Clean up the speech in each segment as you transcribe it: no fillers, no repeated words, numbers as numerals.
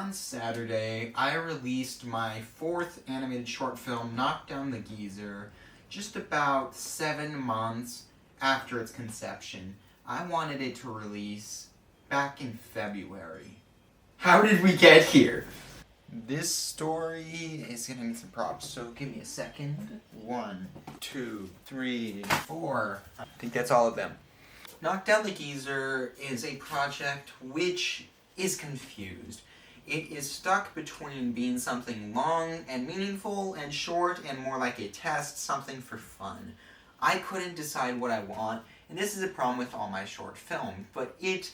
on Saturday, I released my 4th animated short film, Knock Down the Geezer, just about 7 months after its conception. I wanted it to release back in February. How did we get here? This story is gonna need some props, so give me a second. 1, 2, 3, 4. I think that's all of them. Knock Down the Geezer is a project which is confused. It is stuck between being something long and meaningful and short and more like a test, something for fun. I couldn't decide what I want, and this is a problem with all my short films, but it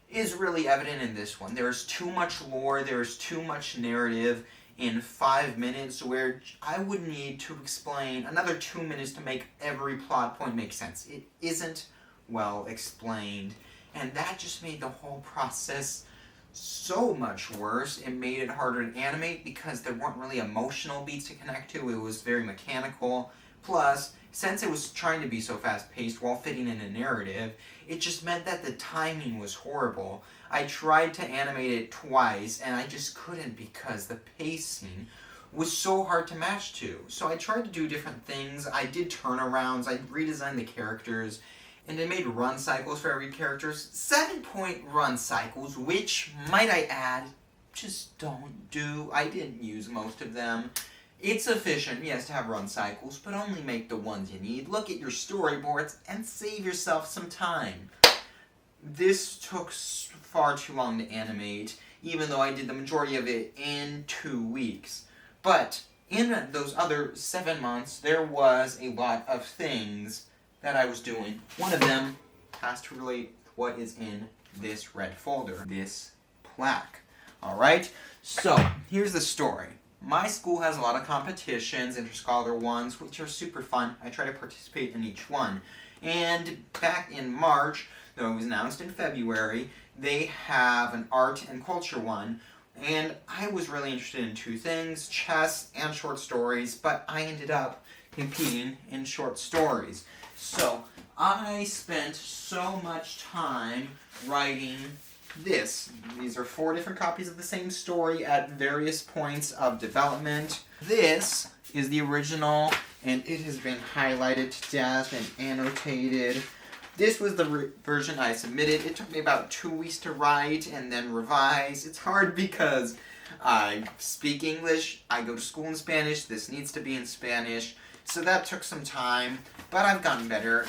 is really evident in this one. There's too much lore, there's too much narrative in 5 minutes where I would need to explain another 2 minutes to make every plot point make sense. It isn't well explained, and that just made the whole process so much worse. It made it harder to animate because there weren't really emotional beats to connect to. It was very mechanical. Plus, since it was trying to be so fast-paced while fitting in a narrative, it just meant that the timing was horrible. I tried to animate it twice, and I just couldn't because the pacing was so hard to match to. So I tried to do different things. I did turnarounds, I redesigned the characters, and I made run cycles for every character. 7-point run cycles, which, might I add, just don't do. I didn't use most of them. It's efficient, yes, to have run cycles, but only make the ones you need. Look at your storyboards and save yourself some time. This took far too long to animate, even though I did the majority of it in 2 weeks. But in those other 7 months, there was a lot of things that I was doing. One of them has to relate to what is in this red folder, this plaque. Alright, so here's the story. My school has a lot of competitions, interscholar ones, which are super fun. I try to participate in each one. And back in March, though it was announced in February, they have an art and culture one. And I was really interested in 2 things, chess and short stories, but I ended up competing in short stories. So, I spent so much time writing this. These are 4 different copies of the same story at various points of development. This is the original, and it has been highlighted to death and annotated. This was the version I submitted. It took me about 2 weeks to write and then revise. It's hard because I speak English, I go to school in Spanish, this needs to be in Spanish, so that took some time, but I've gotten better.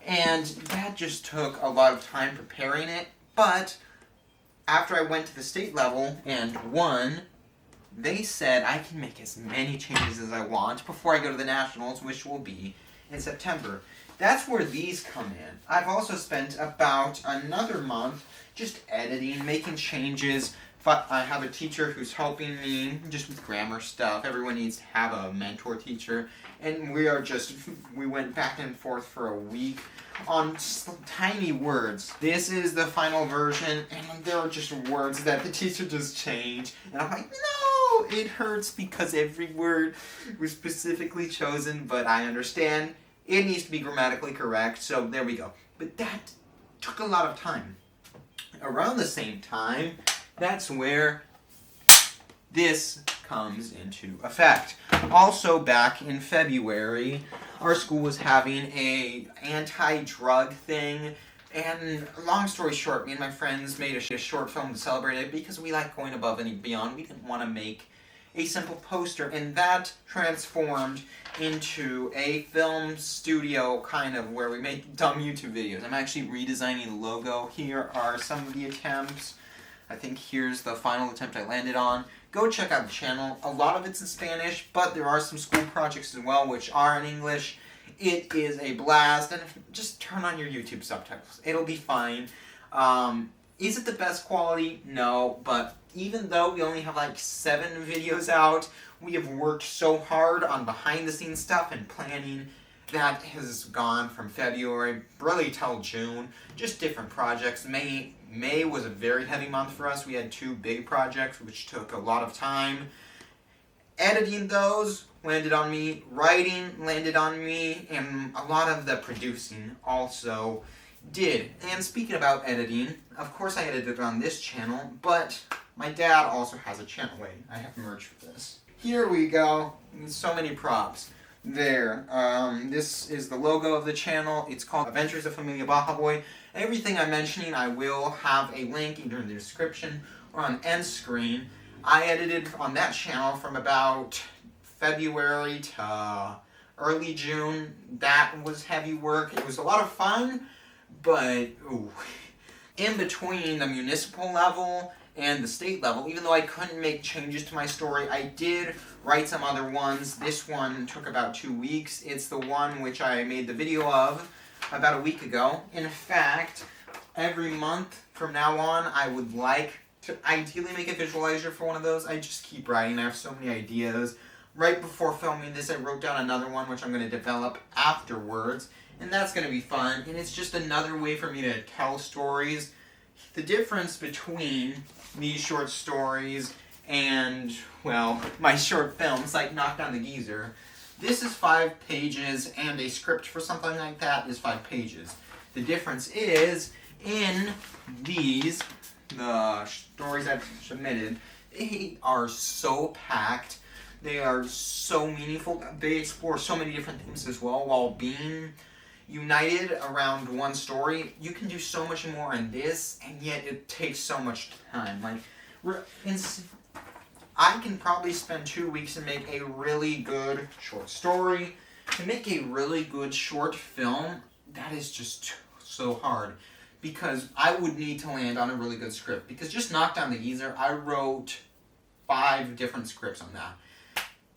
And that just took a lot of time preparing it, but after I went to the state level and won, they said I can make as many changes as I want before I go to the nationals, which will be in September. That's where these come in. I've also spent about another month just editing, making changes. I have a teacher who's helping me just with grammar stuff. Everyone needs to have a mentor teacher. And we went back and forth for a week on tiny words. This is the final version, and there are just words that the teacher just changed. And I'm like, no! It hurts because every word was specifically chosen, but I understand it needs to be grammatically correct, so there we go. But that took a lot of time. Around the same time, that's where this comes into effect. Also, back in February, our school was having a anti-drug thing, and long story short, me and my friends made a short film to celebrate it because we like going above and beyond. We didn't want to make a simple poster, and that transformed into a film studio kind of where we make dumb YouTube videos. I'm actually redesigning the logo. Here are some of the attempts. I think here's the final attempt I landed on. Go check out the channel. A lot of it's in Spanish, but there are some school projects as well which are in English. It is a blast, and just turn on your YouTube subtitles. It'll be fine. Is it the best quality? No, but even though we only have like 7 videos out, we have worked so hard on behind the scenes stuff and planning. That has gone from February really till June, just different projects. May was a very heavy month for us. We had 2 big projects which took a lot of time. Editing those landed on me, writing landed on me, and a lot of the producing also did. And speaking about editing, of course I edited on this channel, but My dad also has a channel. Wait, I have merch for this. Here we go. So many props. There. This is the logo of the channel. It's called Adventures of Familia Baja Boy. Everything I'm mentioning, I will have a link either in the description or on end screen. I edited on that channel from about February to early June. That was heavy work. It was a lot of fun, but ooh. In between the municipal level and the state level, even though I couldn't make changes to my story, I did write some other ones. This one took about 2 weeks. It's the one which I made the video of about a week ago. In fact, every month from now on, I would like to ideally make a visualizer for one of those. I just keep writing. I have so many ideas. Right before filming this, I wrote down another one which I'm going to develop afterwards, and that's going to be fun. And it's just another way for me to tell stories. The difference between these short stories and, well, my short films like Knock Down the Geezer, this is 5 pages, and a script for something like that is 5 pages. The difference is, in these, the stories I've submitted, they are so packed. They are so meaningful. They explore so many different themes as well while being united around one story. You can do so much more in this, and yet it takes so much time. Like, I can probably spend 2 weeks and make a really good short story. To make a really good short film, that is just so hard. Because I would need to land on a really good script. Because just Knock Down the Geezer, I wrote 5 different scripts on that.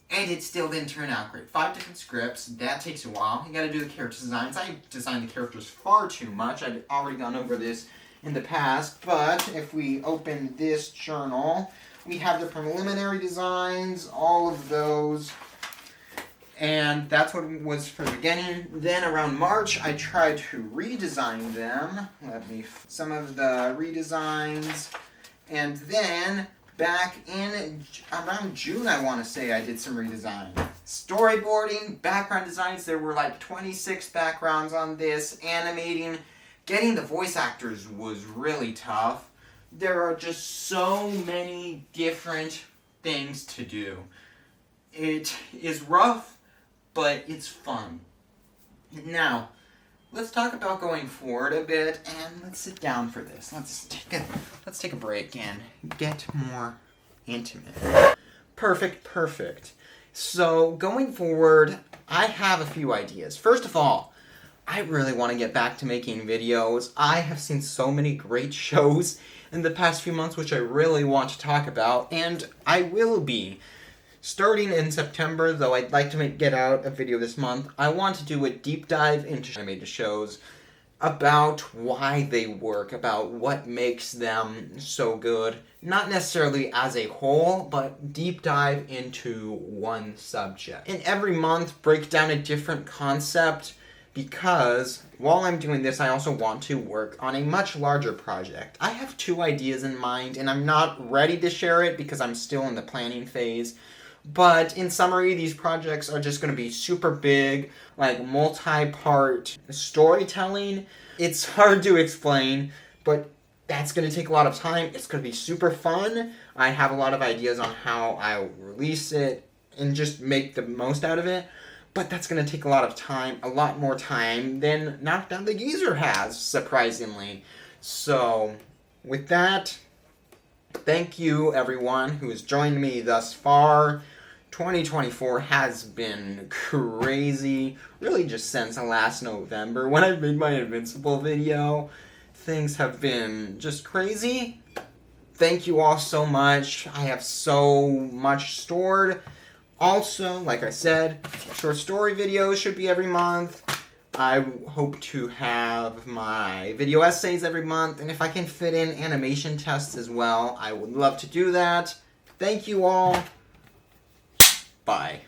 And it still didn't turn out great. 5 different scripts, that takes a while. You gotta do the character designs. I designed the characters far too much. I've already gone over this in the past. But if we open this journal, we have the preliminary designs, all of those. And that's what it was for the beginning. Then around March, I tried to redesign them. Some of the redesigns. And then back in around June, I want to say, I did some redesign. Storyboarding, background designs, there were like 26 backgrounds on this. Animating, getting the voice actors was really tough. There are just so many different things to do. It is rough, but it's fun. Now, let's talk about going forward a bit, and let's sit down for this. Let's take a break and get more intimate. Perfect. So, going forward, I have a few ideas. First of all, I really want to get back to making videos. I have seen so many great shows in the past few months which I really want to talk about, and I will be. Starting in September, though I'd like to get out a video this month, I want to do a deep dive into animated shows about why they work, about what makes them so good. Not necessarily as a whole, but deep dive into one subject. And every month, break down a different concept, because while I'm doing this, I also want to work on a much larger project. I have 2 ideas in mind, and I'm not ready to share it because I'm still in the planning phase. But in summary, these projects are just going to be super big, like multi-part storytelling. It's hard to explain, but that's going to take a lot of time. It's going to be super fun. I have a lot of ideas on how I'll release it and just make the most out of it. But that's going to take a lot of time, a lot more time than Knock Down the Geezer has, surprisingly. So, with that, thank you everyone who has joined me thus far. 2024 has been crazy, really just since last November when I made my Invincible video. Things have been just crazy. Thank you all so much. I have so much stored. Also, like I said, short story videos should be every month. I hope to have my video essays every month, and if I can fit in animation tests as well, I would love to do that. Thank you all. Bye.